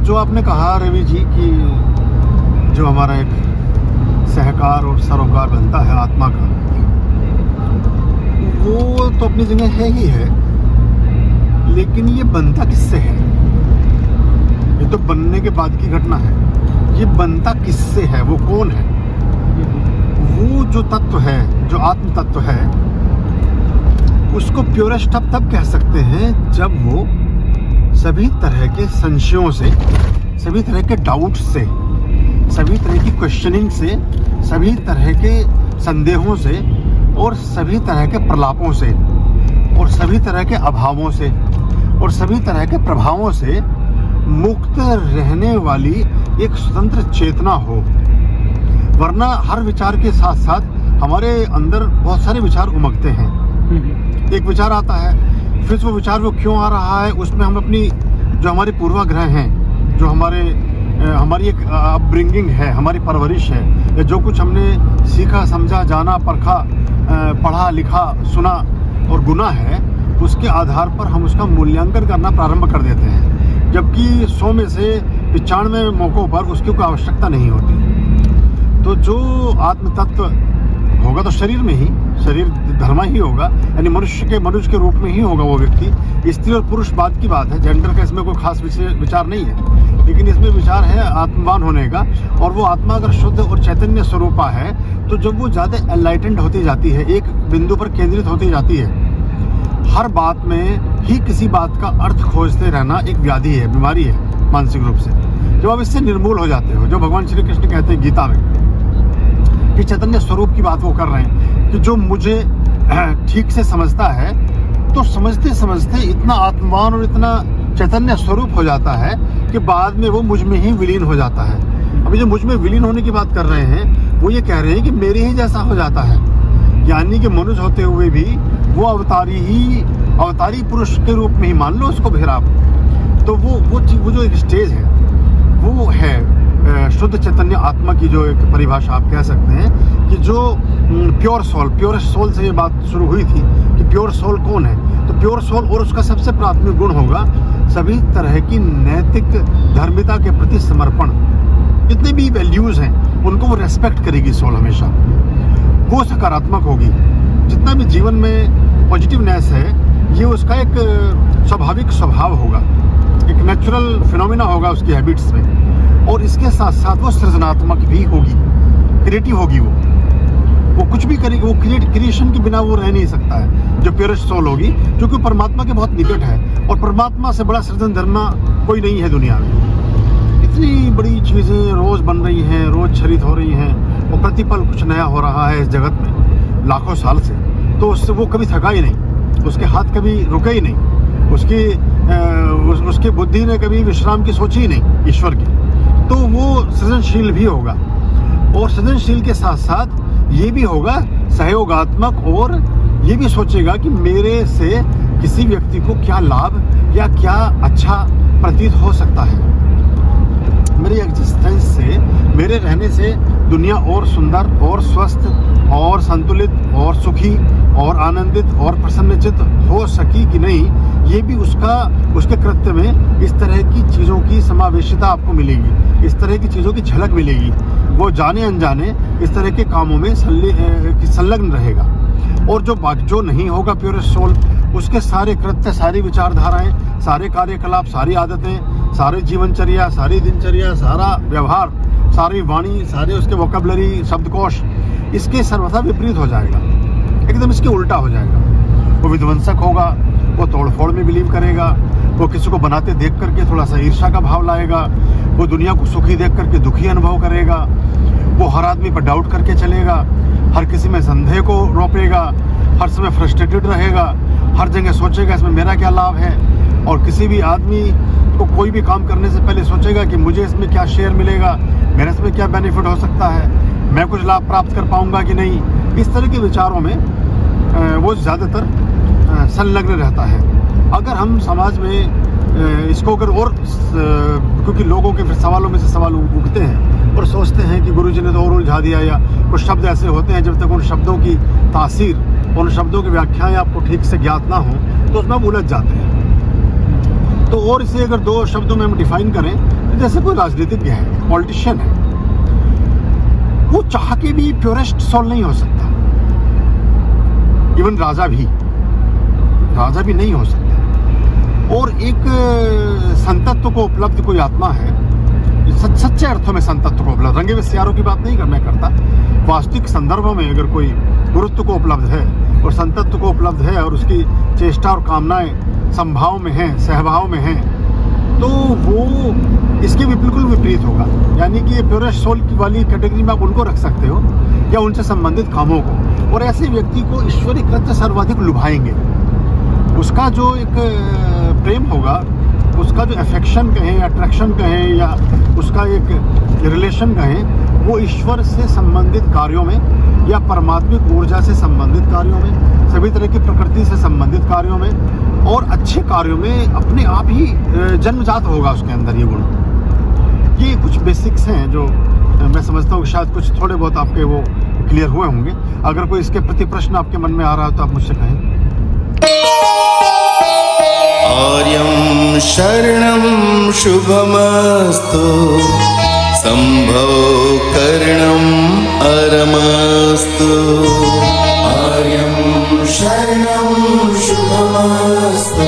जो आपने कहा रवि जी कि जो हमारा एक सहकार और सरोकार बनता है आत्मा का, वो तो अपनी जगह है ही है, लेकिन ये बनता किससे है? ये तो बनने के बाद की घटना है। ये बनता किससे है? वो कौन है? वो जो तत्व है, जो आत्म तत्व है, उसको प्योरेस्ट तब कह सकते हैं जब वो सभी तरह के संशयों से, सभी तरह के डाउट से, सभी तरह की क्वेश्चनिंग से, सभी तरह के संदेहों से और सभी तरह के प्रलापों से और सभी तरह के अभावों से और सभी तरह के प्रभावों से मुक्त रहने वाली एक स्वतंत्र चेतना हो। वरना हर विचार के साथ साथ हमारे अंदर बहुत सारे विचार उमगते हैं। एक विचार आता है, फिर वो विचार वो क्यों आ रहा है, उसमें हम अपनी जो हमारे पूर्वाग्रह हैं, जो हमारी एक अपब्रिंगिंग है, हमारी परवरिश है, या जो कुछ हमने सीखा, समझा, जाना, परखा, पढ़ा, लिखा, सुना और गुना है, उसके आधार पर हम उसका मूल्यांकन करना प्रारंभ कर देते हैं, जबकि 100 में से 95 मौक़ों पर उसकी कोई आवश्यकता नहीं होती। तो जो आत्म तत्व होगा तो शरीर में ही, शरीर धर्मा ही होगा, यानी मनुष्य के रूप में ही होगा वो व्यक्ति। स्त्री और पुरुष बात की बात है, जेंडर का इसमें कोई खास विचार नहीं है, लेकिन इसमें विचार है आत्मवान होने का। और वो आत्मा अगर शुद्ध और चैतन्य स्वरूपा है, तो जब वो ज़्यादा एनलाइटेंड होती जाती है, एक बिंदु पर केंद्रित होती जाती है, हर बात में ही किसी बात का अर्थ खोजते रहना एक व्याधि है, बीमारी है मानसिक रूप से। जब आप इससे निर्मूल हो जाते हो, जो भगवान श्री कृष्ण कहते हैं गीता में कि चैतन्य स्वरूप की बात वो कर रहे हैं कि जो मुझे ठीक से समझता है, तो समझते समझते इतना आत्मान और इतना चैतन्य स्वरूप हो जाता है कि बाद में वो मुझ में ही विलीन हो जाता है। अभी जो मुझ में विलीन होने की बात कर रहे हैं, वो ये कह रहे हैं कि मेरे ही जैसा हो जाता है, यानी कि मनुष्य होते हुए भी वो अवतारी पुरुष के रूप में ही मान लो उसको फिर आप। तो वो जो एक स्टेज है, वो है शुद्ध चैतन्य आत्मा की जो एक परिभाषा आप कह सकते हैं कि जो प्योरेस्ट सोल से ये बात शुरू हुई थी कि प्योर सोल कौन है। तो प्योर सोल और उसका सबसे प्राथमिक गुण होगा सभी तरह की नैतिक धर्मिता के प्रति समर्पण। जितने भी वैल्यूज़ हैं उनको वो रेस्पेक्ट करेगी सोल हमेशा, वो सकारात्मक होगी। जितना भी जीवन में पॉजिटिवनेस है, ये उसका एक स्वाभाविक स्वभाव होगा, एक नेचुरल फिनोमिना होगा उसकी हैबिट्स में। और इसके साथ साथ वो सृजनात्मक भी होगी, क्रिएटिव होगी। वो कुछ भी करेगी, वो क्रिएशन के बिना वो रह नहीं सकता है जो प्योरेस्ट सोल होगी, क्योंकि परमात्मा के बहुत निकट है और परमात्मा से बड़ा सृजन धर्मा कोई नहीं है दुनिया में। इतनी बड़ी चीज़ें रोज़ बन रही हैं, रोज़ छरित हो रही हैं और प्रतिपल कुछ नया हो रहा है इस जगत में लाखों साल से। तो उससे वो कभी थका ही नहीं, उसके हाथ कभी रुके ही नहीं, उसकी बुद्धि ने कभी विश्राम की सोची ही नहीं ईश्वर की। तो वो सृजनशील भी होगा और सृजनशील के साथ साथ ये भी होगा सहयोगात्मक, और ये भी सोचेगा कि मेरे से किसी व्यक्ति को क्या लाभ या क्या अच्छा प्रतीत हो सकता है। मेरी एग्जिस्टेंस से, मेरे रहने से दुनिया और सुंदर और स्वस्थ और संतुलित और सुखी और आनंदित और प्रसन्नचित्त हो सकी कि नहीं, ये भी उसके कृत्य में इस तरह की चीज़ों की समावेशिता आपको मिलेगी, इस तरह की चीज़ों की झलक मिलेगी। वो जाने अनजाने इस तरह के कामों में संलग्न रहेगा। और जो नहीं होगा प्योरेस्ट सोल, उसके सारे कृत्य, सारी विचारधाराएं, सारे कार्यकलाप, सारी आदतें, सारे जीवनचर्या, सारी दिनचर्या, सारा व्यवहार, सारी वाणी, सारे उसके वोकैबुलरी, शब्दकोश, इसके सर्वथा विपरीत हो जाएगा, एकदम इसके उल्टा हो जाएगा। वो विध्वंसक होगा, वो तोड़फोड़ में बिलीव करेगा, वो किसी को बनाते देख करके थोड़ा सा ईर्ष्या का भाव लाएगा, वो दुनिया को सुखी देख करके दुखी अनुभव करेगा, वो हर आदमी पर डाउट करके चलेगा, हर किसी में संदेह को रोपेगा, हर समय फ्रस्ट्रेटेड रहेगा, हर जगह सोचेगा इसमें मेरा क्या लाभ है। और किसी भी आदमी को कोई भी काम करने से पहले सोचेगा कि मुझे इसमें क्या शेयर मिलेगा, मेरे इसमें क्या बेनिफिट हो सकता है, मैं कुछ लाभ प्राप्त कर पाऊंगा कि नहीं। इस तरह के विचारों में वो ज़्यादातर संलग्न रहता है। अगर हम समाज में इसको अगर और क्योंकि लोगों के फिर सवालों में से सवाल उठते हैं और सोचते हैं कि गुरुजी ने तो और उलझा दिया, या कुछ शब्द ऐसे होते हैं जब तक उन शब्दों की तासीर, उन शब्दों की व्याख्याएं आपको ठीक से ज्ञात ना हो तो उसमें आप उलझ जाते हैं। तो और इसे अगर दो शब्दों में हम डिफाइन करें तो जैसे कोई राजनीतिज्ञ है, पॉलिटिशियन है, वो चाह के भी प्योरेस्ट सोल नहीं हो सकता। इवन राजा भी नहीं हो सकता। और एक संतत्व को उपलब्ध कोई आत्मा है, सच्चे अर्थों में संतत्व को उपलब्ध, रंगे विस्यारों की बात नहीं मैं करता, वास्तविक संदर्भों में अगर कोई गुरुत्व को उपलब्ध है और संतत्व को उपलब्ध है और उसकी चेष्टा और कामनाएं संभाव में हैं, सहभाव में हैं, तो वो इसके भी बिल्कुल विपरीत होगा। यानी कि ये प्योरेस्ट सोल की वाली कैटेगरी में आप उनको रख सकते हो या उनसे संबंधित कामों को, और ऐसे व्यक्ति को ईश्वरीय कृत्य सर्वाधिक लुभाएंगे। उसका जो एक प्रेम होगा, उसका जो अफेक्शन कहें, अट्रैक्शन कहें, या उसका एक रिलेशन कहें, वो ईश्वर से संबंधित कार्यों में या परमात्मिक ऊर्जा से संबंधित कार्यों में, सभी तरह की प्रकृति से संबंधित कार्यों में और अच्छे कार्यों में अपने आप ही जन्मजात होगा उसके अंदर ये गुण। ये कुछ बेसिक्स हैं जो मैं समझता हूँ कि शायद कुछ थोड़े बहुत आपके वो क्लियर हुए होंगे। अगर कोई इसके प्रति प्रश्न आपके मन में आ रहा है तो आप मुझसे कहें। आर्यं शरणं शुभमस्तु, संभव करणं अरमस्तु। आर्यं शरणं शुभमस्तु,